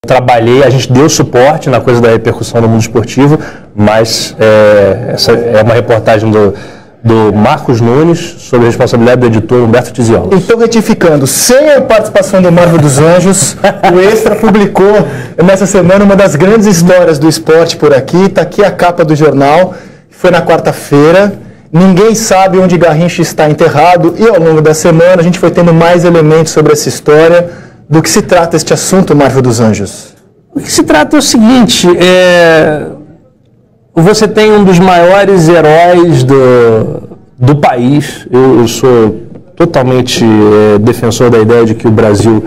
trabalhei, a gente deu suporte na coisa da repercussão no mundo esportivo, mas essa é uma reportagem do Marcos Nunes, sob a responsabilidade do editor Humberto Tiziolo. Então, retificando, sem a participação do Marvel dos Anjos, o Extra publicou nessa semana uma das grandes histórias do esporte por aqui. Está aqui a capa do jornal, foi na quarta-feira. Ninguém sabe onde Garrincha está enterrado e ao longo da semana a gente foi tendo mais elementos sobre essa história. Do que se trata este assunto, Marvel dos Anjos? O que se trata é o seguinte, você tem um dos maiores heróis do país. Eu sou totalmente defensor da ideia de que o Brasil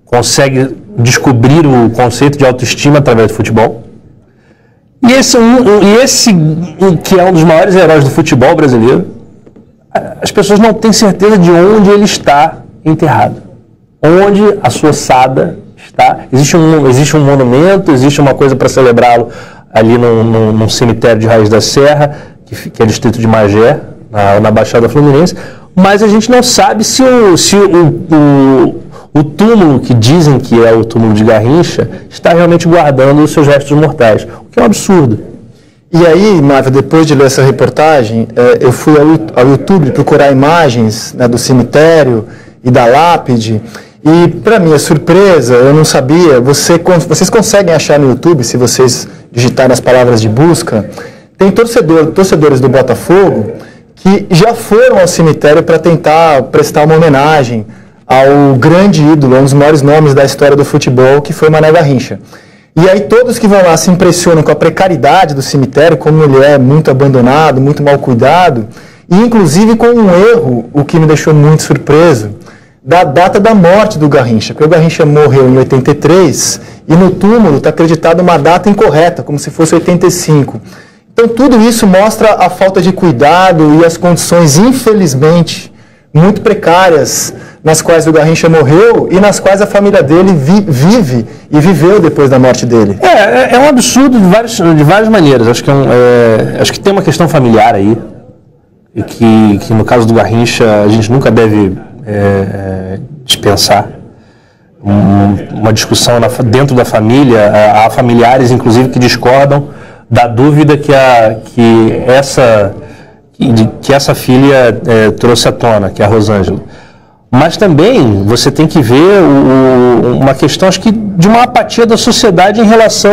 consegue descobrir o conceito de autoestima através do futebol. E esse que é um dos maiores heróis do futebol brasileiro, as pessoas não têm certeza de onde ele está enterrado. Onde a sua ossada está. Existe um monumento, existe uma coisa para celebrá-lo ali num cemitério de Raiz da Serra, que é distrito de Magé, na Baixada Fluminense, mas a gente não sabe se o túmulo que dizem que é o túmulo de Garrincha está realmente guardando os seus restos mortais, o que é um absurdo. E aí, Marvel, depois de ler essa reportagem, eu fui ao YouTube procurar imagens, né, do cemitério e da lápide, e para minha surpresa, eu não sabia, vocês conseguem achar no YouTube, se vocês digitarem as palavras de busca, tem torcedores do Botafogo que já foram ao cemitério para tentar prestar uma homenagem ao grande ídolo, um dos maiores nomes da história do futebol, que foi Mané Garrincha. E aí todos que vão lá se impressionam com a precariedade do cemitério, como ele é muito abandonado, muito mal cuidado, e inclusive com um erro, o que me deixou muito surpreso, da data da morte do Garrincha, porque o Garrincha morreu em 83 e no túmulo está acreditada uma data incorreta, como se fosse 85. Então tudo isso mostra a falta de cuidado e as condições, infelizmente, muito precárias nas quais o Garrincha morreu e nas quais a família dele vive e viveu depois da morte dele. É um absurdo de várias maneiras. Acho que tem uma questão familiar aí, e que no caso do Garrincha a gente nunca deve dispensar. Uma discussão dentro da família, há familiares inclusive que discordam da dúvida que essa filha trouxe à tona, que é a Rosângela. Mas também você tem que ver uma questão, acho que, de uma apatia da sociedade em relação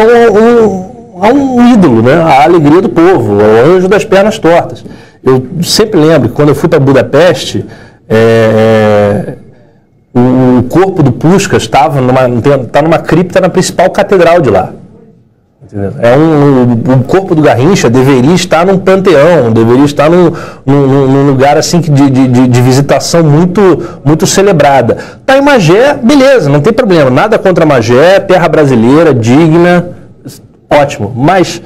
a um ídolo, né? A alegria do povo, ao anjo das pernas tortas. Eu sempre lembro que quando eu fui para Budapeste, o corpo do Puskás está numa cripta na principal catedral de lá. O corpo do Garrincha deveria estar num panteão, deveria estar num lugar assim de visitação muito celebrada. Está em Magé, beleza, não tem problema, nada contra Magé, terra brasileira, digna, ótimo. Mas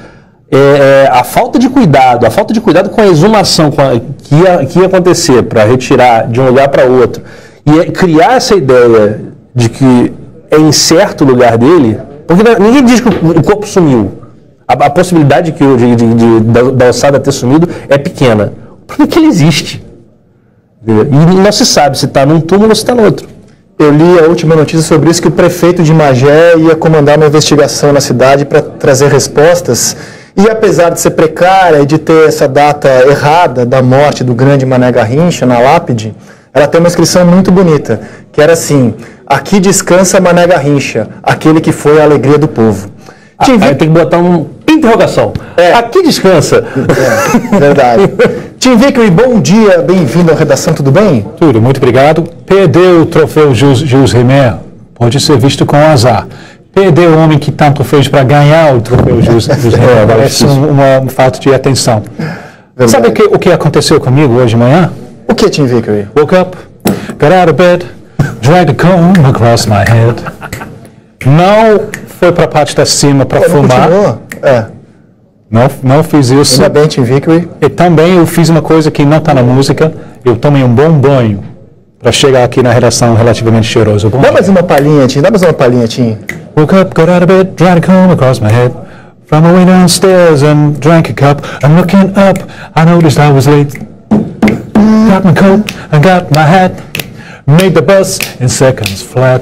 a falta de cuidado com a exumação que ia acontecer para retirar de um lugar para outro, e criar essa ideia de que é incerto o lugar dele. Porque ninguém diz que o corpo sumiu. A possibilidade da ossada ter sumido é pequena. O problema é que ele existe. E não se sabe se está num túmulo ou se está no outro. Eu li a última notícia sobre isso, que o prefeito de Magé ia comandar uma investigação na cidade para trazer respostas. E apesar de ser precária e de ter essa data errada da morte do grande Mané Garrincha na lápide, ela tem uma inscrição muito bonita, que era assim: aqui descansa Mané Garrincha, aquele que foi a alegria do povo. Aí tem que botar uma interrogação. Aqui descansa. Verdade. Tim Vickery, bom dia, bem-vindo à redação, tudo bem? Tudo, muito obrigado. Perdeu o troféu Jules Rimet, pode ser visto com azar. Perder o homem que tanto fez para ganhar o troféu Jules Rimet parece uma falta de atenção. Verdade. Sabe o que aconteceu comigo hoje de manhã? O que, Tim Vickery? Woke up, got out of bed, dragged a comb across my head. Não foi para a parte de cima para fumar. Não fiz isso. Ainda bem, Tim Vickery. E também eu fiz uma coisa que não está na música. Eu tomei um bom banho para chegar aqui na redação relativamente cheiroso. Dá mais uma palhinha, Tim. Woke up, got out of bed, dragged a comb across my head. Found my way downstairs and drank a cup. And looking up, I noticed I was late. Got my coat and got my hat. Made the bus in seconds flat.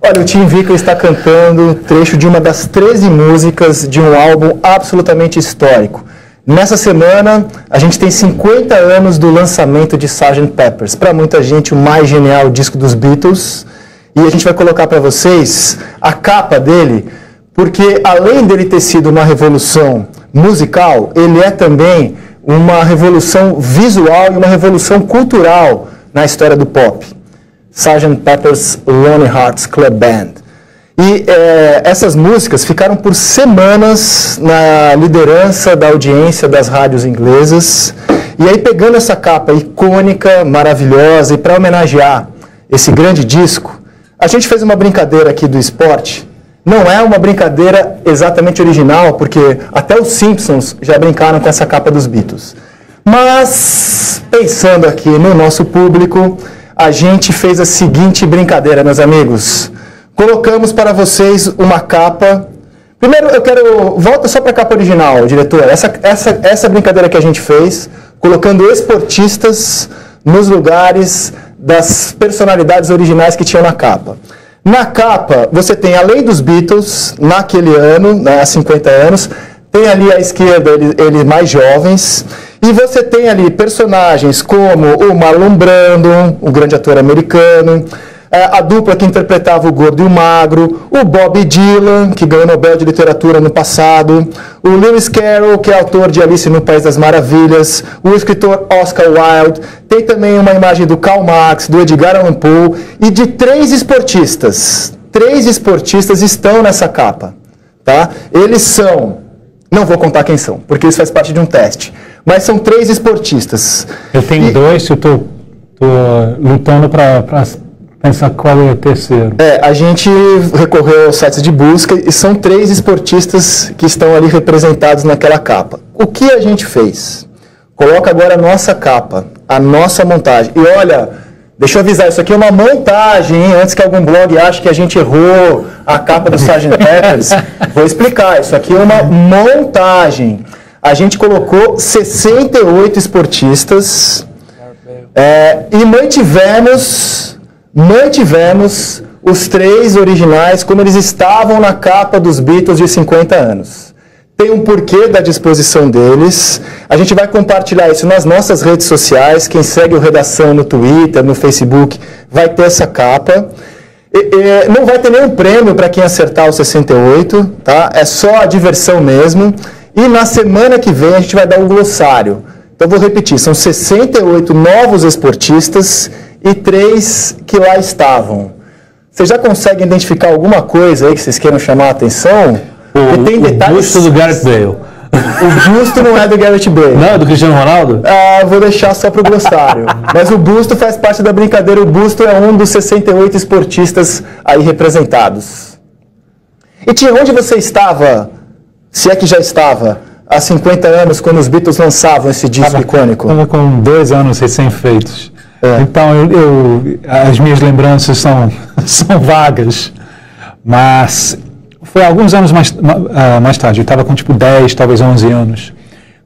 Olha, o Tim Vickers está cantando trecho de uma das 13 músicas de um álbum absolutamente histórico. Nessa semana, a gente tem 50 anos do lançamento de Sgt. Pepper's. Para muita gente, o mais genial disco dos Beatles. E a gente vai colocar para vocês a capa dele, porque além dele ter sido uma revolução musical, ele é também uma revolução visual e uma revolução cultural na história do pop. Sgt. Pepper's Lonely Hearts Club Band. E essas músicas ficaram por semanas na liderança da audiência das rádios inglesas. E aí, pegando essa capa icônica, maravilhosa, e para homenagear esse grande disco, a gente fez uma brincadeira aqui do esporte. Não é uma brincadeira exatamente original, porque até os Simpsons já brincaram com essa capa dos Beatles. Mas, pensando aqui no nosso público, a gente fez a seguinte brincadeira, meus amigos. Colocamos para vocês uma capa. Primeiro, volta só para a capa original, diretor. Essa brincadeira que a gente fez, colocando esportistas nos lugares das personalidades originais que tinham na capa. Na capa, você tem, além dos Beatles, naquele ano, há 50 anos, tem ali à esquerda eles mais jovens, e você tem ali personagens como o Marlon Brando, um grande ator americano, a dupla que interpretava o gordo e o magro, o Bob Dylan, que ganhou o Nobel de Literatura no passado, o Lewis Carroll, que é autor de Alice no País das Maravilhas, o escritor Oscar Wilde, tem também uma imagem do Karl Marx, do Edgar Allan Poe e de 3 esportistas. 3 esportistas estão nessa capa, tá? Eles são, não vou contar quem são, porque isso faz parte de um teste, mas são 3 esportistas. Eu tenho 2, eu estou lutando para pensar qual é o terceiro. A gente recorreu aos sites de busca e são 3 esportistas que estão ali representados naquela capa. O que a gente fez? Coloca agora a nossa capa, a nossa montagem. E olha, deixa eu avisar, isso aqui é uma montagem, hein? Antes que algum blog ache que a gente errou a capa do Sgt. Pepper's. Vou explicar, isso aqui é uma montagem. A gente colocou 68 esportistas e mantivemos os 3 originais como eles estavam na capa dos Beatles de 50 anos. Tem um porquê da disposição deles. A gente vai compartilhar isso nas nossas redes sociais. Quem segue o Redação no Twitter, no Facebook, vai ter essa capa. Não vai ter nenhum prêmio para quem acertar os 68, tá? É só a diversão mesmo. E na semana que vem a gente vai dar um glossário. Então vou repetir, são 68 novos esportistas e 3 que lá estavam. Vocês já conseguem identificar alguma coisa aí que vocês queiram chamar a atenção? Tem detalhes... O busto do Gareth Bale. O busto não é do Gareth Bale. Não, é do Cristiano Ronaldo? Vou deixar só para o glossário. Mas o busto faz parte da brincadeira. O busto é um dos 68 esportistas aí representados. E Tia, onde você estava, se é que já estava, há 50 anos, quando os Beatles lançavam esse disco icônico? Estava com 2 anos recém-feitos. Então, as minhas lembranças são vagas, mas foi alguns anos mais tarde, eu estava com tipo 10, talvez 11 anos,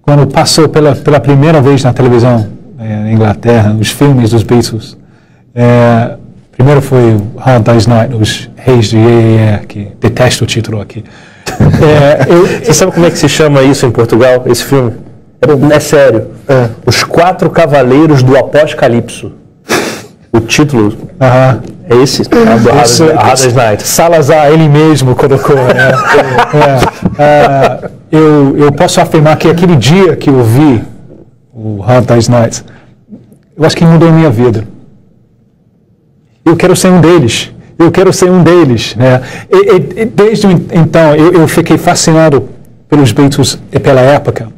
quando passou pela primeira vez na televisão na Inglaterra, os filmes dos Beatles. Primeiro foi Hard Day's Night, os Reis de Yeah, que detesto o título aqui. Você sabe como é que se chama isso em Portugal, esse filme? É sério. Os 4 Cavaleiros do Apocalipso. O título é esse, Hard Day's Night. Salazar, ele mesmo colocou. Eu posso afirmar que aquele dia que eu vi o Hard Day's Night, eu acho que mudou a minha vida. Eu quero ser um deles. Né? E desde então, eu fiquei fascinado pelos Beatles e pela época.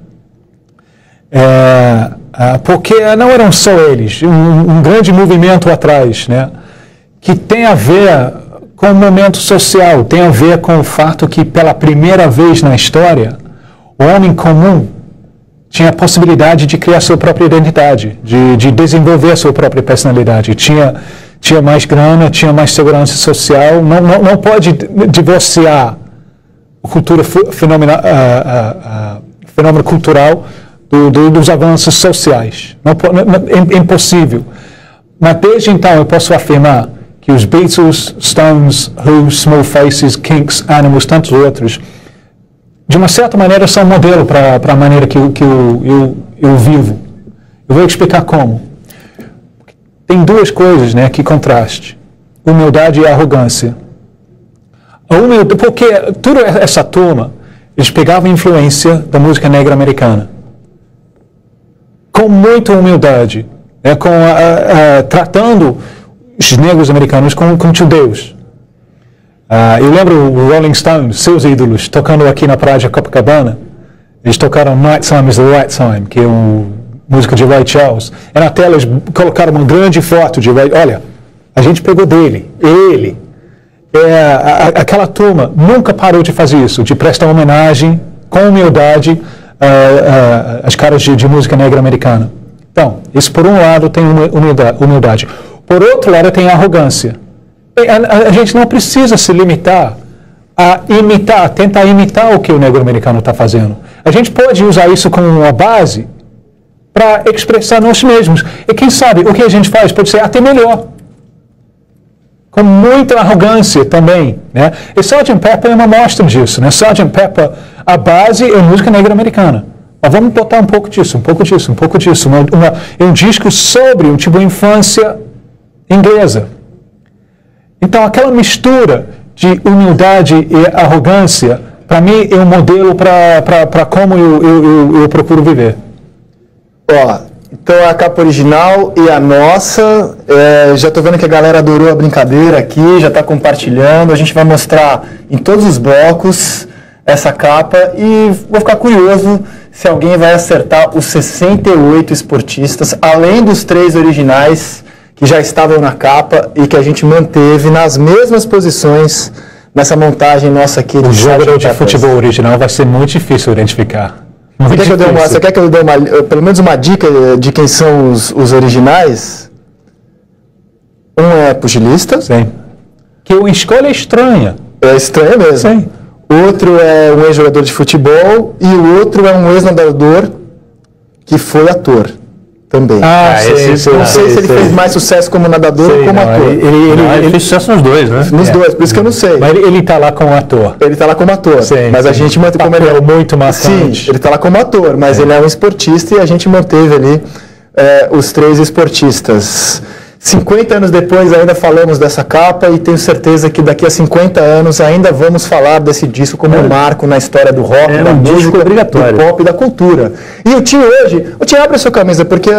Porque não eram só eles, um grande movimento atrás, né? Que tem a ver com o momento social, tem a ver com o fato que, pela primeira vez na história, o homem comum tinha a possibilidade de criar sua própria identidade, de desenvolver a sua própria personalidade. Tinha mais grana, tinha mais segurança social, não pode divorciar a cultura fenômeno cultural dos avanços sociais. É impossível. Mas desde então eu posso afirmar que os Beatles, Stones, Who, Small Faces, Kinks, Animals, tantos outros, de uma certa maneira são um modelo para a maneira que eu vivo. Eu vou explicar como. Tem duas coisas, né, que contraste. Humildade e arrogância. A humildade, porque toda essa turma, eles pegavam influência da música negra americana. Com muita humildade, né, tratando os negros americanos como judeus. Eu lembro o Rolling Stones, seus ídolos, tocando aqui na praia de Copacabana. Eles tocaram Night Time is the Right Time, que é uma música de Ray Charles. E na tela eles colocaram uma grande foto de Ray. Olha, a gente pegou dele, ele. Aquela turma nunca parou de fazer isso, de prestar homenagem com humildade às caras de música negra americana. Então, isso por um lado tem humildade. Por outro lado tem arrogância. A gente não precisa se limitar a tentar imitar o que o negro americano está fazendo. A gente pode usar isso como uma base para expressar nós mesmos. E quem sabe o que a gente faz pode ser até melhor. Com muita arrogância também, né? E Sgt. Pepper é uma mostra disso, né? Sgt. Pepper, a base é música negra americana. Mas vamos botar um pouco disso, um pouco disso, um pouco disso. É um disco sobre um tipo de infância inglesa. Então, aquela mistura de humildade e arrogância, para mim, é um modelo para como eu procuro viver. Ó, então a capa original e a nossa, já estou vendo que a galera adorou a brincadeira aqui, já está compartilhando. A gente vai mostrar em todos os blocos essa capa e vou ficar curioso se alguém vai acertar os 68 esportistas, além dos 3 originais que já estavam na capa e que a gente manteve nas mesmas posições nessa montagem nossa aqui. O jogador de futebol original vai ser muito difícil identificar. Você quer que eu dê pelo menos uma dica de quem são os originais? Um é pugilista. Sim. Que uma escolha estranha. É estranha mesmo. Sim. Outro é um ex-jogador de futebol e o outro é um ex-nadador que foi ator. Também. Não sei se ele fez mais sucesso como nadador ou como ator. Ele fez sucesso nos dois, né? Nos does, por isso que eu não sei. Mas ele está lá como ator. Ele está lá como ator. Sim, mas a gente manteve como ele é muito marcante. Sim, ele está lá como ator, mas ele é um esportista e a gente manteve ali os 3 esportistas. 50 anos depois ainda falamos dessa capa e tenho certeza que daqui a 50 anos ainda vamos falar desse disco como um marco na história do rock, da música, do pop e da cultura. E o Tim hoje, abre a sua camisa, porque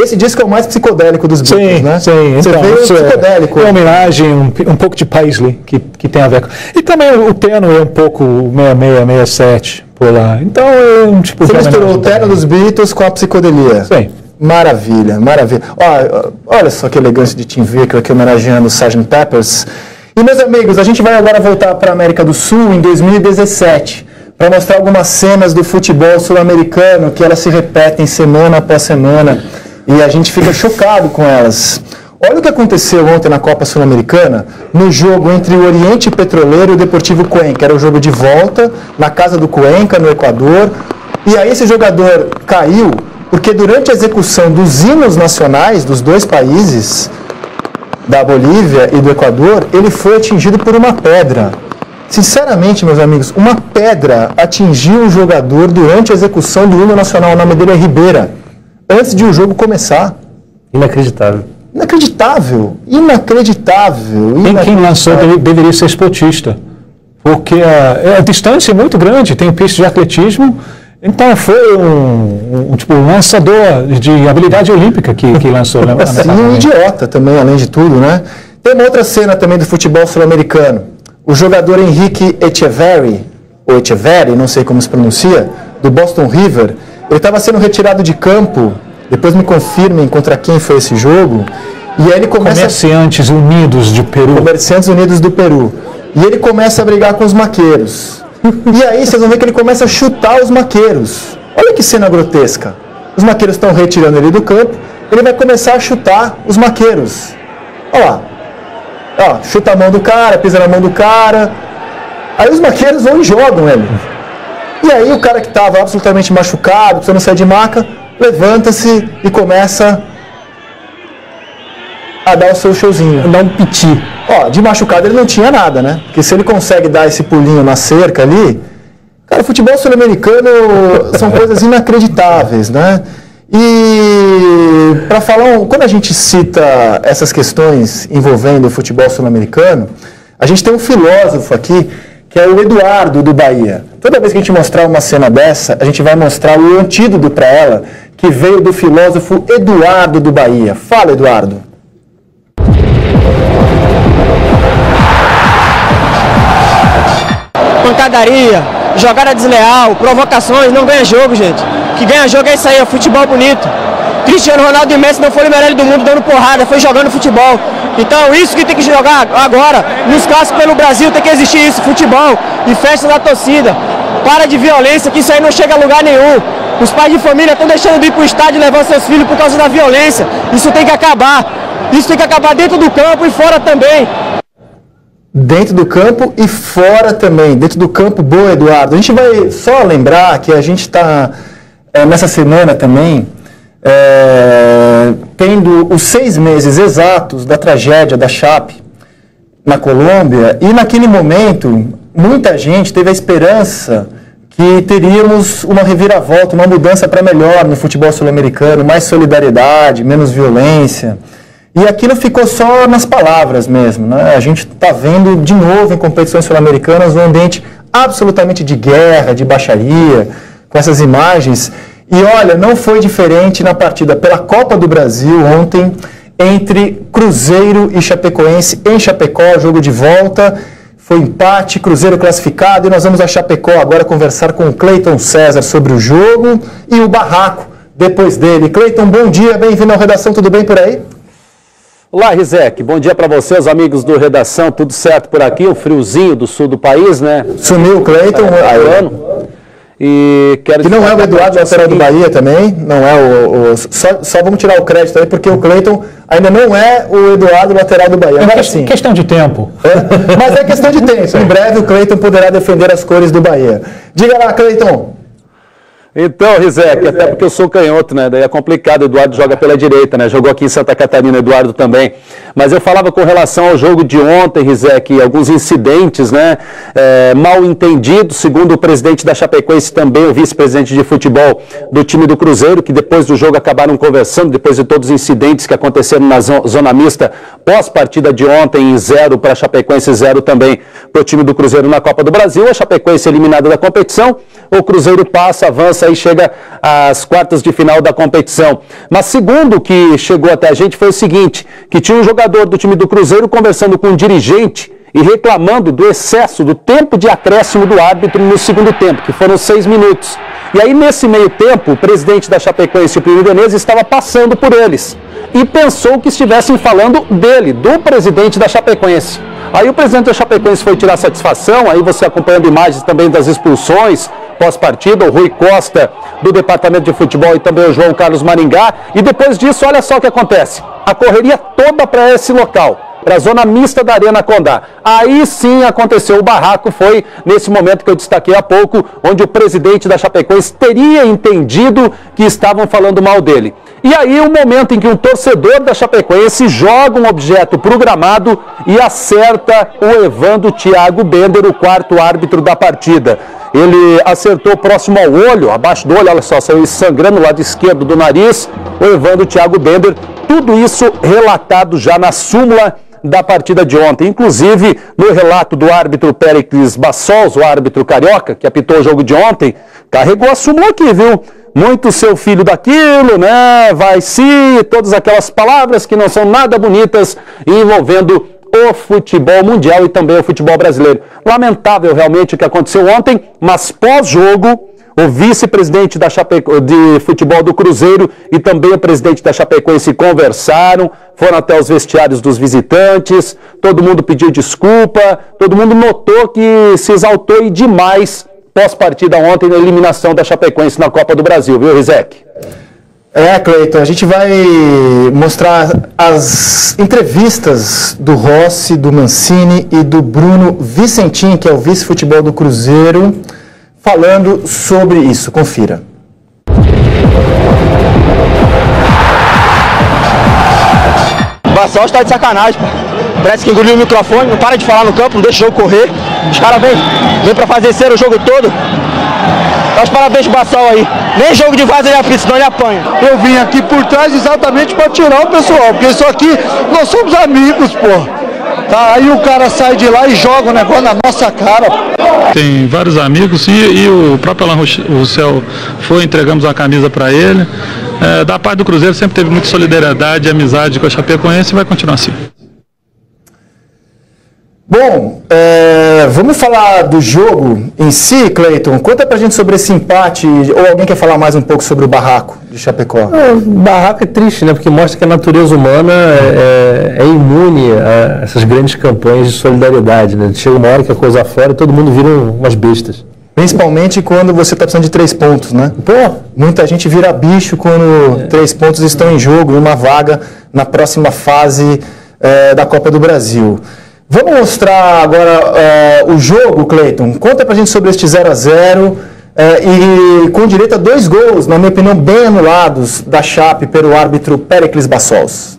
esse disco é o mais psicodélico dos Beatles, né? Sim, você então, vê o psicodélico. É uma homenagem, um pouco de Paisley, que tem a ver com... E também o terno é um pouco 66, 67, por lá. Então é um tipo de... Você misturou o terno dos Beatles com a psicodelia. Sim. Maravilha, maravilha. Olha só que elegância de Tim Vickers aqui homenageando o Sgt. Peppers. E meus amigos, a gente vai agora voltar para a América do Sul em 2017 para mostrar algumas cenas do futebol sul-americano que elas se repetem semana após semana e a gente fica chocado com elas. Olha o que aconteceu ontem na Copa Sul-Americana, no jogo entre o Oriente Petroleiro e o Deportivo Cuenca. Era o jogo de volta na casa do Cuenca, no Equador. E aí esse jogador caiu porque durante a execução dos hinos nacionais dos 2 países, da Bolívia e do Equador, ele foi atingido por uma pedra. Sinceramente, meus amigos, uma pedra atingiu o jogador durante a execução do hino nacional. O nome dele é Ribeira, antes de o jogo começar. Inacreditável. Inacreditável. Quem lançou deveria ser esportista, porque a distância é muito grande, tem pista de atletismo. Então foi um lançador de habilidade olímpica que lançou. Né? Sim, um idiota também, além de tudo, né? Tem uma outra cena também do futebol sul-americano. O jogador Henrique Echeverri, ou Echeverri, não sei como se pronuncia, do Boston River, ele estava sendo retirado de campo, depois me confirmem contra quem foi esse jogo, e aí ele começa... Comerciantes Unidos do Peru. Comerciantes Unidos do Peru. E ele começa a brigar com os maqueiros. E aí vocês vão ver que ele começa a chutar os maqueiros. Olha que cena grotesca. Os maqueiros estão retirando ele do campo, ele vai começar a chutar os maqueiros. Olha lá. Ó, chuta a mão do cara, pisa na mão do cara. Aí os maqueiros vão e jogam ele. E aí o cara que estava absolutamente machucado, precisando sair de maca, levanta-se e começa a dar o seu showzinho. Dar um piti. Ó, de machucado ele não tinha nada, né? Porque se ele consegue dar esse pulinho na cerca ali, cara, futebol sul-americano são coisas inacreditáveis, né? E para falar, quando a gente cita essas questões envolvendo o futebol sul-americano, a gente tem um filósofo aqui, que é o Eduardo do Bahia. Toda vez que a gente mostrar uma cena dessa, a gente vai mostrar o antídoto para ela, que veio do filósofo Eduardo do Bahia. Fala, Eduardo. Pancadaria, jogada desleal, provocações, não ganha jogo, gente. O que ganha jogo é isso aí, é futebol bonito. Cristiano Ronaldo e Messi não foram o melhor do mundo dando porrada, foi jogando futebol. Então isso que tem que jogar agora, nos clássicos pelo Brasil tem que existir isso, futebol e festa da torcida. Para de violência, que isso aí não chega a lugar nenhum. Os pais de família estão deixando de ir para o estádio e levar seus filhos por causa da violência. Isso tem que acabar. Isso tem que acabar dentro do campo e fora também. Dentro do campo e fora também. Dentro do campo, boa, Eduardo. A gente vai só lembrar que a gente está, nessa semana também, tendo os 6 meses exatos da tragédia da Chape na Colômbia. E naquele momento, muita gente teve a esperança que teríamos uma reviravolta, uma mudança para melhor no futebol sul-americano, mais solidariedade, menos violência. E aquilo ficou só nas palavras mesmo, né? A gente está vendo de novo em competições sul-americanas um ambiente absolutamente de guerra, de baixaria, com essas imagens. E olha, não foi diferente na partida pela Copa do Brasil ontem, entre Cruzeiro e Chapecoense em Chapecó, jogo de volta. Foi empate, Cruzeiro classificado, e nós vamos a Chapecó agora conversar com o Cleiton César sobre o jogo e o barraco depois dele. Cleiton, bom dia, bem-vindo ao Redação, tudo bem por aí? Olá, Rizek, bom dia para você, os amigos do Redação, tudo certo por aqui, o friozinho do sul do país, né? Sumiu o Cleiton, e quero... Que não é o Eduardo, lateral do Bahia também, não é só vamos tirar o crédito aí, porque o Cleiton ainda não é o Eduardo, lateral do Bahia. Agora sim. Questão de tempo. Mas é questão de tempo, em breve o Cleiton poderá defender as cores do Bahia. Diga lá, Cleiton. Então, Rizek, até porque eu sou canhoto, né? Daí é complicado, o Eduardo joga pela direita, né? Jogou aqui em Santa Catarina, Eduardo também. Mas eu falava com relação ao jogo de ontem, Rizek, alguns incidentes, né? Mal entendidos, segundo o presidente da Chapecoense, também o vice-presidente de futebol do time do Cruzeiro, que depois do jogo acabaram conversando, depois de todos os incidentes que aconteceram na zona mista, pós-partida de ontem, 0 para a Chapecoense, 0 também para o time do Cruzeiro na Copa do Brasil. A Chapecoense eliminada da competição, o Cruzeiro passa, avança e chega às quartas de final da competição. Mas segundo o que chegou até a gente foi o seguinte, que tinha um jogador do time do Cruzeiro conversando com um dirigente e reclamando do excesso do tempo de acréscimo do árbitro no segundo tempo, que foram 6 minutos. E aí nesse meio tempo, o presidente da Chapecoense, o Plínio Veneza, estava passando por eles e pensou que estivessem falando dele, do presidente da Chapecoense. Aí o presidente da Chapecoense foi tirar satisfação, aí você acompanhando imagens também das expulsões pós-partida, o Rui Costa do Departamento de Futebol e também o João Carlos Maringá. E depois disso, olha só o que acontece. A correria toda para esse local, para a zona mista da Arena Condá. Aí sim aconteceu o barraco, foi nesse momento que eu destaquei há pouco, onde o presidente da Chapecoense teria entendido que estavam falando mal dele. E aí o momento em que um torcedor da Chapecoense joga um objeto para o gramado e acerta o Evandro Thiago Bender, o quarto árbitro da partida. Ele acertou próximo ao olho, abaixo do olho, olha só, saiu sangrando no lado esquerdo do nariz, o Evandro Thiago Bender. Tudo isso relatado já na súmula da partida de ontem. Inclusive, no relato do árbitro Péricles Bassols, o árbitro carioca, que apitou o jogo de ontem, carregou a súmula aqui, viu? Muito seu filho daquilo, né? Vai se, todas aquelas palavras que não são nada bonitas envolvendo o futebol mundial e também o futebol brasileiro. Lamentável realmente o que aconteceu ontem, mas pós-jogo, o vice-presidente de futebol do Cruzeiro e também o presidente da Chapecoense conversaram, foram até os vestiários dos visitantes, todo mundo pediu desculpa, todo mundo notou que se exaltou demais pós-partida ontem na eliminação da Chapecoense na Copa do Brasil, viu, Rizek? Cleiton, a gente vai mostrar as entrevistas do Rossi, do Mancini e do Bruno Vicentim, que é o vice-futebol do Cruzeiro, falando sobre isso. Confira. Bassal está de sacanagem, pô. Parece que engoliu o microfone, não para de falar no campo, não deixa o jogo correr. Os caras vêm pra fazer cera o jogo todo. Dá os parabéns pro Bassal aí. Nem jogo de vaza ele apita, senão ele apanha. Eu vim aqui por trás exatamente para tirar o pessoal, porque isso aqui, nós somos amigos, pô. Tá, aí o cara sai de lá e joga o negócio na nossa cara. Tem vários amigos e o próprio Alain Roussel foi, entregamos uma camisa para ele. Da parte do Cruzeiro sempre teve muita solidariedade e amizade com a Chapecoense e vai continuar assim. Bom, vamos falar do jogo em si, Cleiton. Conta pra gente sobre esse empate, ou alguém quer falar mais um pouco sobre o barraco de Chapecó? O barraco é triste, né? Porque mostra que a natureza humana é imune a essas grandes campanhas de solidariedade, né? Chega uma hora que a coisa afora e todo mundo vira umas bestas. Principalmente quando você está precisando de 3 pontos, né? Pô, muita gente vira bicho quando 3 pontos estão em jogo e uma vaga na próxima fase da Copa do Brasil. Vamos mostrar agora o jogo, Cleiton. Conta pra gente sobre este 0-0 e com direito a 2 gols, na minha opinião, bem anulados da Chape pelo árbitro Péricles Bassols.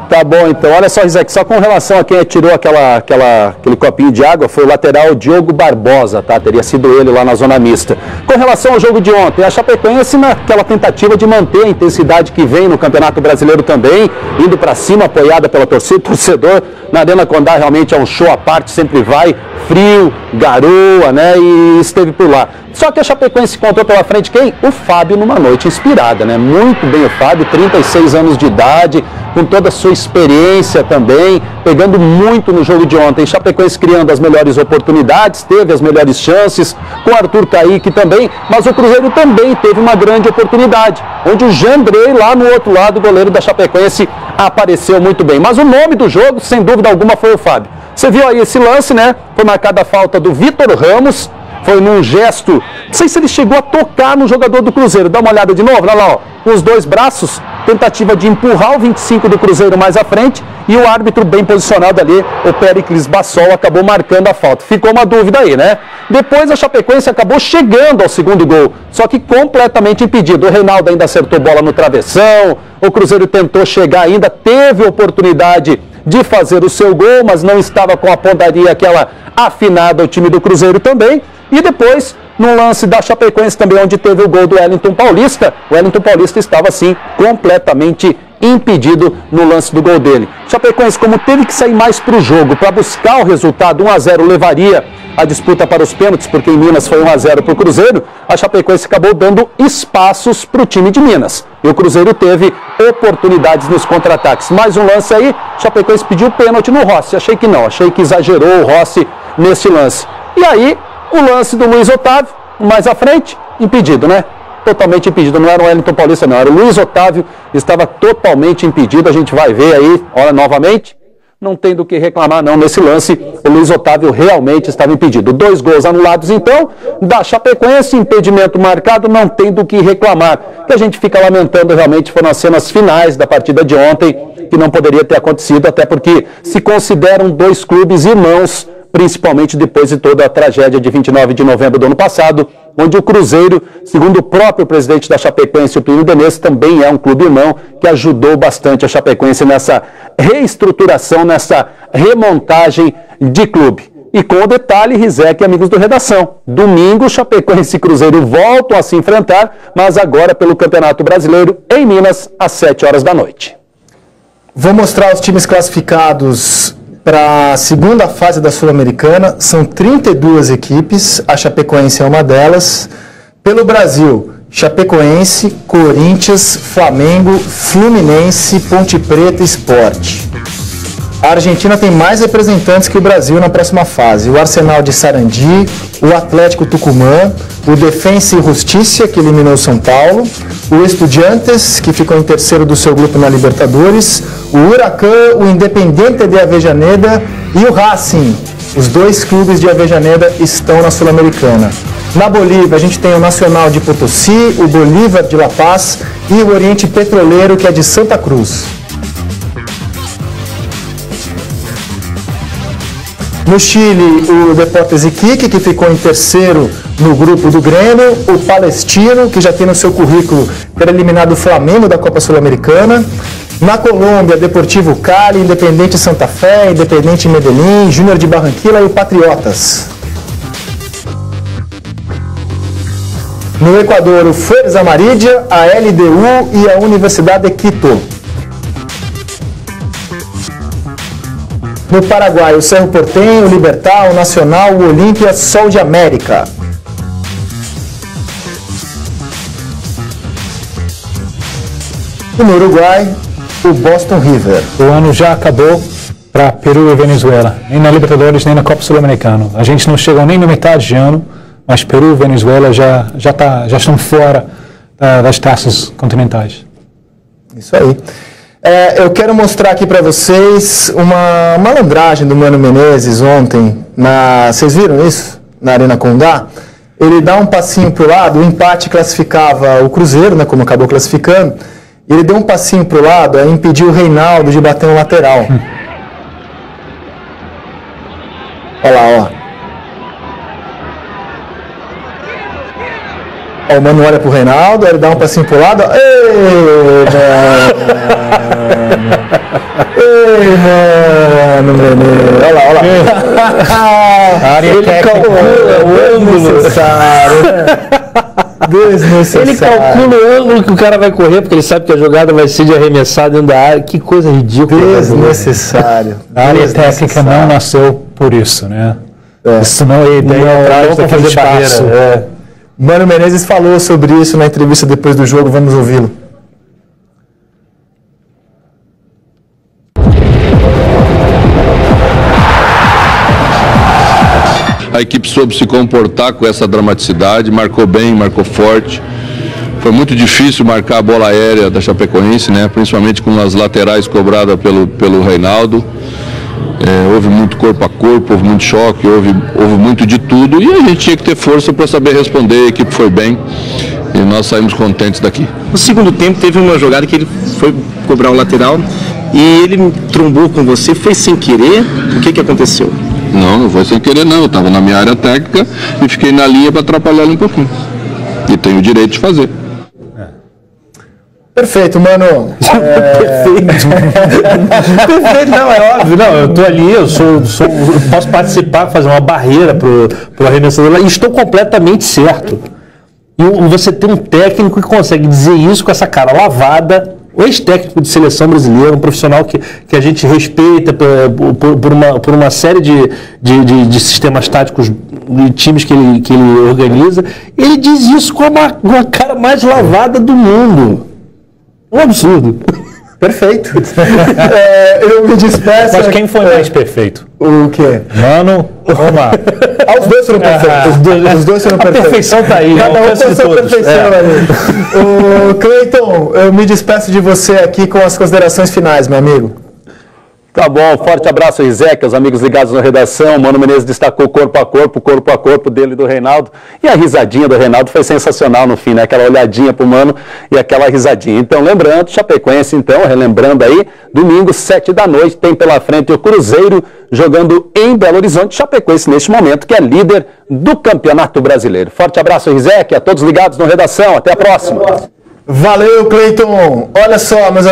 Tá bom, então. Olha só, Rizek, só com relação a quem atirou aquele copinho de água, foi o lateral Diogo Barbosa, tá? Teria sido ele lá na zona mista. Com relação ao jogo de ontem, a Chapecoense naquela tentativa de manter a intensidade que vem no Campeonato Brasileiro também, indo para cima, apoiada pela torcida, torcedor na Arena Condá realmente é um show à parte, sempre vai, frio, garoa, né? E esteve por lá. Só que a Chapecoense encontrou pela frente quem? O Fábio numa noite inspirada, né? Muito bem o Fábio, 36 anos de idade, com toda a sua experiência também, pegando muito no jogo de ontem. Chapecoense criando as melhores oportunidades, teve as melhores chances, com o Arthur Kaique também, mas o Cruzeiro também teve uma grande oportunidade, onde o Jandrei, lá no outro lado, o goleiro da Chapecoense, apareceu muito bem. Mas o nome do jogo, sem dúvida alguma, foi o Fábio. Você viu aí esse lance, né? Foi marcada a falta do Vitor Ramos, foi num gesto, não sei se ele chegou a tocar no jogador do Cruzeiro. Dá uma olhada de novo, olha lá, ó, com os 2 braços, tentativa de empurrar o 25 do Cruzeiro mais à frente e o árbitro bem posicionado ali, o Péricles Bassol, acabou marcando a falta. Ficou uma dúvida aí, né? Depois a Chapecoense acabou chegando ao segundo gol, só que completamente impedido. O Reinaldo ainda acertou bola no travessão, o Cruzeiro tentou chegar ainda, teve oportunidade de fazer o seu gol, mas não estava com a pontaria aquela afinada o time do Cruzeiro também. E depois, no lance da Chapecoense também, onde teve o gol do Wellington Paulista, o Wellington Paulista estava, assim, completamente impedido no lance do gol dele. Chapecoense, como teve que sair mais para o jogo, para buscar o resultado, 1-0 levaria a disputa para os pênaltis, porque em Minas foi 1-0 para o Cruzeiro, a Chapecoense acabou dando espaços para o time de Minas. E o Cruzeiro teve oportunidades nos contra-ataques. Mais um lance aí, Chapecoense pediu pênalti no Rossi. Achei que não, achei que exagerou o Rossi nesse lance. E aí, o lance do Luiz Otávio, mais à frente, impedido, né? Totalmente impedido, não era o Wellington Paulista, não, era o Luiz Otávio, estava totalmente impedido, a gente vai ver aí, olha novamente, não tem do que reclamar não nesse lance, o Luiz Otávio realmente estava impedido. 2 gols anulados então, da Chapecoense, impedimento marcado, não tem do que reclamar. O que a gente fica lamentando realmente foram as cenas finais da partida de ontem, que não poderia ter acontecido, até porque se consideram 2 clubes irmãos, principalmente depois de toda a tragédia de 29 de novembro do ano passado, onde o Cruzeiro, segundo o próprio presidente da Chapecoense, o Plínio Denez, também é um clube irmão que ajudou bastante a Chapecoense nessa reestruturação, nessa remontagem de clube. E com o detalhe, Rizek e amigos do Redação, domingo Chapecoense e Cruzeiro voltam a se enfrentar, mas agora pelo Campeonato Brasileiro em Minas, às 7 horas da noite. Vou mostrar os times classificados para a segunda fase da Sul-Americana. São 32 equipes, a Chapecoense é uma delas. Pelo Brasil, Chapecoense, Corinthians, Flamengo, Fluminense, Ponte Preta e Sport. A Argentina tem mais representantes que o Brasil na próxima fase. O Arsenal de Sarandi, o Atlético Tucumã, o Defensa e Justicia, que eliminou São Paulo, o Estudiantes, que ficou em terceiro do seu grupo na Libertadores, o Huracán, o Independiente de Avellaneda e o Racing. Os 2 clubes de Avellaneda estão na Sul-Americana. Na Bolívia, a gente tem o Nacional de Potosí, o Bolívar de La Paz e o Oriente Petroleiro, que é de Santa Cruz. No Chile, o Deportes Iquique, que ficou em terceiro no grupo do Grêmio, o Palestino, que já tem no seu currículo ter eliminado o Flamengo da Copa Sul-Americana, Na Colômbia, Deportivo Cali, Independente Santa Fé, Independente Medellín, Júnior de Barranquilla e o Patriotas. No Equador, o Fuerza Amarilla, a LDU e a Universidade de Quito. No Paraguai, o Cerro Porteño, o Libertad, o Nacional, o Olímpia, Sol de América. E no Uruguai, o Boston River. O ano já acabou para Peru e Venezuela, nem na Libertadores, nem na Copa Sul-Americana. A gente não chegou nem na metade de ano, mas Peru e Venezuela já estão fora das taças continentais. Isso aí. Eu quero mostrar aqui para vocês uma malandragem do Mano Menezes ontem. Vocês viram isso? Na Arena Condá. Ele dá um passinho para o lado, o empate classificava o Cruzeiro, né, como acabou classificando. Ele deu um passinho para o lado, aí impediu o Reinaldo de bater no lateral. Olha lá, ó. O Mano olha pro Reinaldo, ele dá um passinho pro lado. Ei, mano, Menezes. Olha lá, olha lá. Ele calcula o ângulo necessário. Desnecessário. Ele calcula o ângulo que o cara vai correr, porque ele sabe que a jogada vai ser de arremessar dentro da área. Que coisa ridícula. Desnecessário. A área técnica não nasceu por isso, né? Isso não é ideia atrás daquele espaço. Mano Menezes falou sobre isso na entrevista depois do jogo, vamos ouvi-lo. A equipe soube se comportar com essa dramaticidade, marcou bem, marcou forte. Foi muito difícil marcar a bola aérea da Chapecoense, né? Principalmente com as laterais cobradas pelo Reinaldo. Houve muito corpo a corpo, houve muito choque, houve muito de tudo e a gente tinha que ter força para saber responder. A equipe foi bem e nós saímos contentes daqui. No segundo tempo teve uma jogada que ele foi cobrar o lateral e ele trombou com você, foi sem querer? O que aconteceu? Não foi sem querer não, eu estava na minha área técnica e fiquei na linha para atrapalhar ele um pouquinho. E tenho o direito de fazer. Perfeito, Mano. Perfeito, não, é óbvio. Não, eu estou ali, eu posso participar, fazer uma barreira pro arremessador e estou completamente certo. E você tem um técnico que consegue dizer isso com essa cara lavada, o ex-técnico de seleção brasileira, um profissional que a gente respeita por uma série de sistemas táticos de times que ele organiza. Ele diz isso com a cara mais lavada do mundo. Um absurdo. Perfeito. Eu me despeço. Mas quem foi mais perfeito? O quê? Mano ou Marco? Os dois foram perfeitos. Os dois foram perfeitos. A perfeição está aí. Cada um com a sua perfeição ali. O Cleiton, eu me despeço de você aqui com as considerações finais, meu amigo. Tá bom, forte abraço, Rizek, os amigos ligados na redação. Mano Menezes destacou corpo a corpo dele e do Reinaldo. E a risadinha do Reinaldo foi sensacional no fim, né? Aquela olhadinha pro Mano e aquela risadinha. Então, lembrando, Chapecoense, então, relembrando aí, domingo, 7 da noite, tem pela frente o Cruzeiro jogando em Belo Horizonte. Chapecoense, neste momento, que é líder do Campeonato Brasileiro. Forte abraço, Rizek, a todos ligados na redação. Até a próxima. Valeu, Cleiton. Olha só, meus amigos.